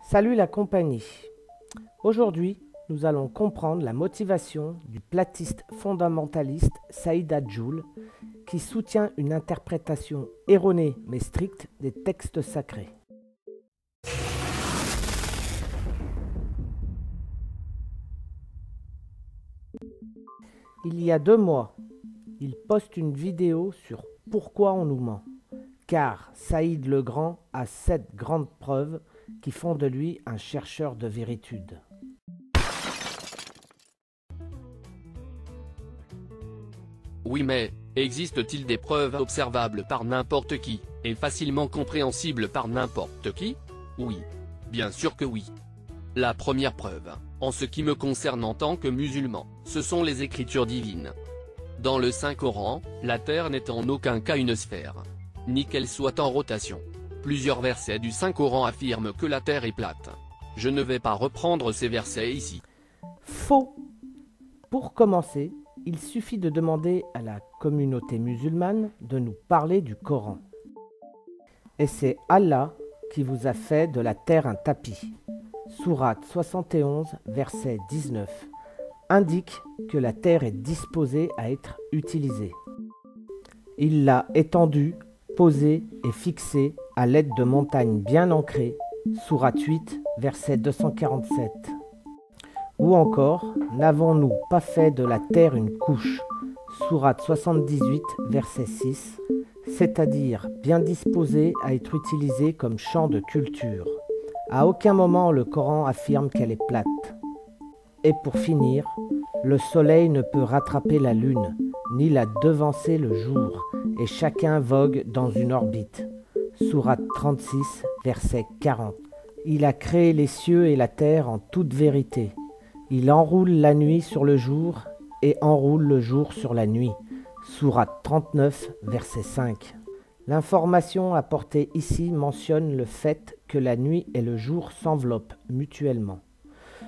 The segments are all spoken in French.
Salut la compagnie. Aujourd'hui, nous allons comprendre la motivation du platiste fondamentaliste Saïd Adjoul qui soutient une interprétation erronée mais stricte des textes sacrés. Il y a 2 mois, il poste une vidéo sur pourquoi on nous ment, car Saïd le Grand a 7 grandes preuves qui font de lui un chercheur de véritude. Oui, mais existe-t-il des preuves observables par n'importe qui, et facilement compréhensibles par n'importe qui? Oui. Bien sûr que oui. La première preuve, en ce qui me concerne en tant que musulman, ce sont les écritures divines. Dans le Saint-Coran, la terre n'est en aucun cas une sphère, ni qu'elle soit en rotation. Plusieurs versets du Saint-Coran affirment que la terre est plate. Je ne vais pas reprendre ces versets ici. Faux. Pour commencer, il suffit de demander à la communauté musulmane de nous parler du Coran. Et c'est Allah qui vous a fait de la terre un tapis. Sourate 71, verset 19, indique que la terre est disposée à être utilisée. Il l'a étendue, posée et fixée à l'aide de montagnes bien ancrées. Sourate 8, verset 247. Ou encore, n'avons-nous pas fait de la terre une couche? Sourate 78, verset 6, c'est-à-dire bien disposée à être utilisée comme champ de culture. À aucun moment le Coran affirme qu'elle est plate. Et pour finir, le soleil ne peut rattraper la lune, ni la devancer le jour, et chacun vogue dans une orbite. Sourate 36, verset 40. Il a créé les cieux et la terre en toute vérité. Il enroule la nuit sur le jour et enroule le jour sur la nuit. Sourate 39, verset 5. L'information apportée ici mentionne le fait que la nuit et le jour s'enveloppent mutuellement.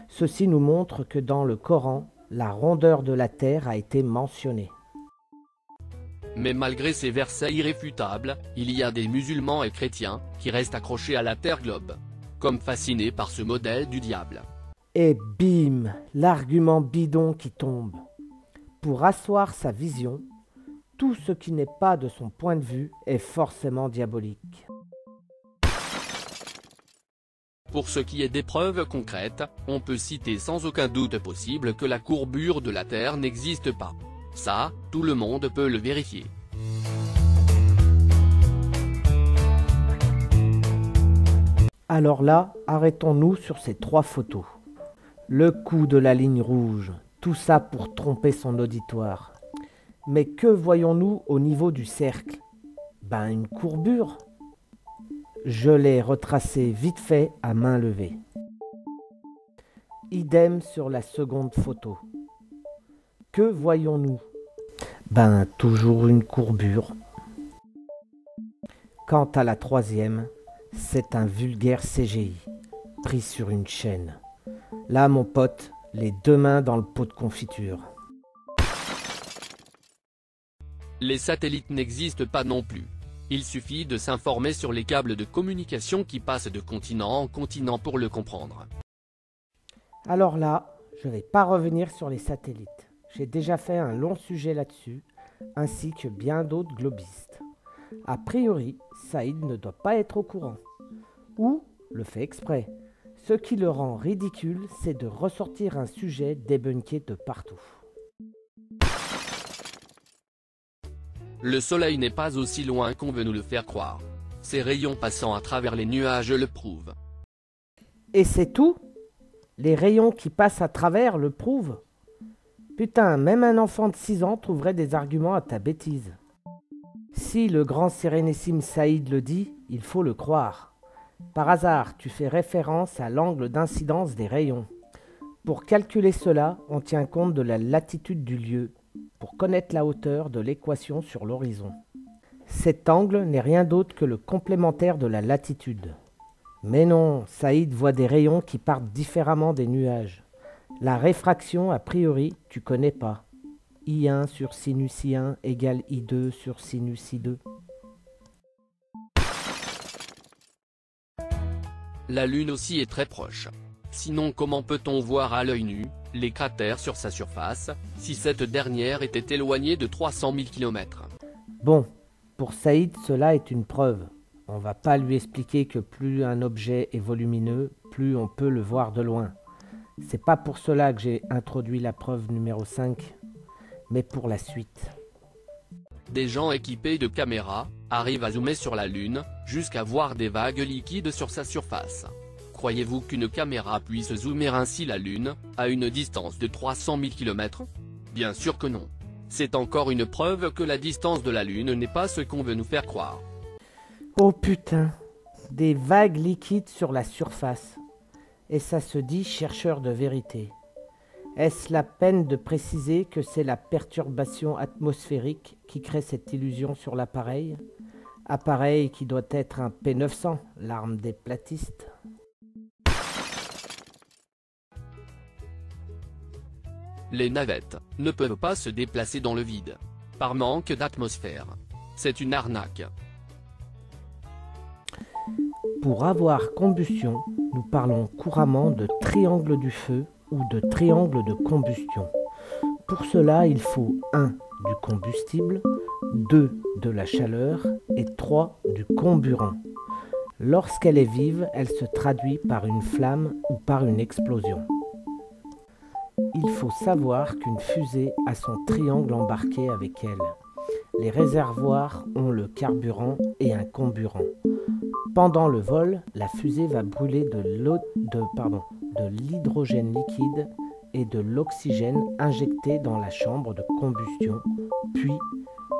Ceci nous montre que dans le Coran, la rondeur de la terre a été mentionnée. Mais malgré ces versets irréfutables, il y a des musulmans et chrétiens qui restent accrochés à la terre globe, comme fascinés par ce modèle du diable. Et bim, l'argument bidon qui tombe. Pour asseoir sa vision, tout ce qui n'est pas de son point de vue est forcément diabolique. Pour ce qui est des preuves concrètes, on peut citer sans aucun doute possible que la courbure de la Terre n'existe pas. Ça, tout le monde peut le vérifier. Alors là, arrêtons-nous sur ces 3 photos. Le coup de la ligne rouge, tout ça pour tromper son auditoire. Mais que voyons-nous au niveau du cercle? Une courbure. Je l'ai retracé vite fait à main levée. Idem sur la seconde photo. Que voyons-nous? Toujours une courbure. Quant à la troisième, c'est un vulgaire CGI, pris sur une chaîne. Là, mon pote, les 2 mains dans le pot de confiture. Les satellites n'existent pas non plus. Il suffit de s'informer sur les câbles de communication qui passent de continent en continent pour le comprendre. Alors là, je ne vais pas revenir sur les satellites. J'ai déjà fait un long sujet là-dessus, ainsi que bien d'autres globistes. A priori, Saïd ne doit pas être au courant. Ou le fait exprès. Ce qui le rend ridicule, c'est de ressortir un sujet débunké de partout. Le soleil n'est pas aussi loin qu'on veut nous le faire croire. Ses rayons passant à travers les nuages le prouvent. Et c'est tout? Les rayons qui passent à travers le prouvent? Putain, même un enfant de 6 ans trouverait des arguments à ta bêtise. Si le grand sérénissime Saïd le dit, il faut le croire. Par hasard, tu fais référence à l'angle d'incidence des rayons. Pour calculer cela, on tient compte de la latitude du lieu, pour connaître la hauteur de l'équation sur l'horizon. Cet angle n'est rien d'autre que le complémentaire de la latitude. Mais non, Saïd voit des rayons qui partent différemment des nuages. La réfraction, a priori, tu connais pas. I1 sur sinus I1 égale I2 sur sinus I2. La Lune aussi est très proche. Sinon comment peut-on voir à l'œil nu les cratères sur sa surface, si cette dernière était éloignée de 300 000 km? Bon, pour Saïd, cela est une preuve. On va pas lui expliquer que plus un objet est volumineux, plus on peut le voir de loin. C'est pas pour cela que j'ai introduit la preuve numéro 5, mais pour la suite. Des gens équipés de caméras arrivent à zoomer sur la Lune, jusqu'à voir des vagues liquides sur sa surface. Croyez-vous qu'une caméra puisse zoomer ainsi la Lune, à une distance de 300 000 km? Bien sûr que non. C'est encore une preuve que la distance de la Lune n'est pas ce qu'on veut nous faire croire. Oh putain, des vagues liquides sur la surface. Et ça se dit chercheur de vérité. Est-ce la peine de préciser que c'est la perturbation atmosphérique qui crée cette illusion sur l'appareil? Appareil qui doit être un P900, l'arme des platistes. Les navettes ne peuvent pas se déplacer dans le vide, par manque d'atmosphère. C'est une arnaque. Pour avoir combustion, nous parlons couramment de triangle du feu ou de triangle de combustion. Pour cela, il faut 1 du combustible, 2 de la chaleur et 3 du comburant. Lorsqu'elle est vive, elle se traduit par une flamme ou par une explosion. Il faut savoir qu'une fusée a son triangle embarqué avec elle. Les réservoirs ont le carburant et un comburant. Pendant le vol, la fusée va brûler de l'hydrogène liquide et de l'oxygène injecté dans la chambre de combustion, puis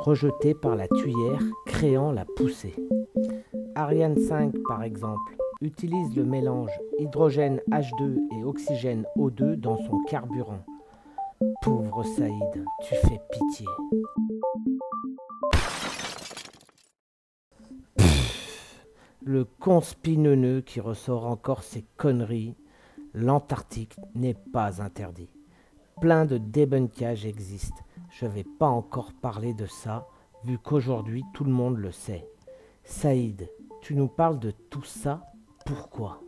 rejeté par la tuyère, créant la poussée. Ariane 5, par exemple, utilise le mélange hydrogène H2 et oxygène O2 dans son carburant. Pauvre Saïd, tu fais pitié. Le conspineux qui ressort encore ses conneries, l'Antarctique n'est pas interdit. Plein de débunkages existent. Je ne vais pas encore parler de ça, vu qu'aujourd'hui tout le monde le sait. Saïd, tu nous parles de tout ça, pourquoi?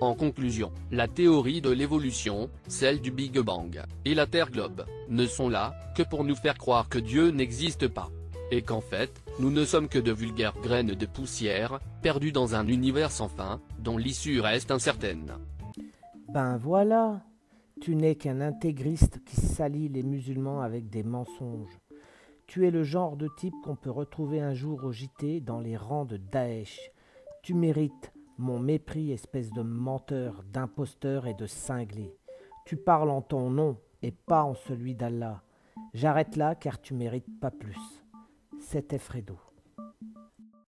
En conclusion, la théorie de l'évolution, celle du Big Bang, et la Terre globe, ne sont là que pour nous faire croire que Dieu n'existe pas. Et qu'en fait, nous ne sommes que de vulgaires graines de poussière, perdues dans un univers sans fin, dont l'issue reste incertaine. Ben voilà, tu n'es qu'un intégriste qui salit les musulmans avec des mensonges. Tu es le genre de type qu'on peut retrouver un jour au JT dans les rangs de Daesh. Tu mérites mon mépris, espèce de menteur, d'imposteur et de cinglé. Tu parles en ton nom et pas en celui d'Allah. J'arrête là car tu mérites pas plus. C'était Fredo.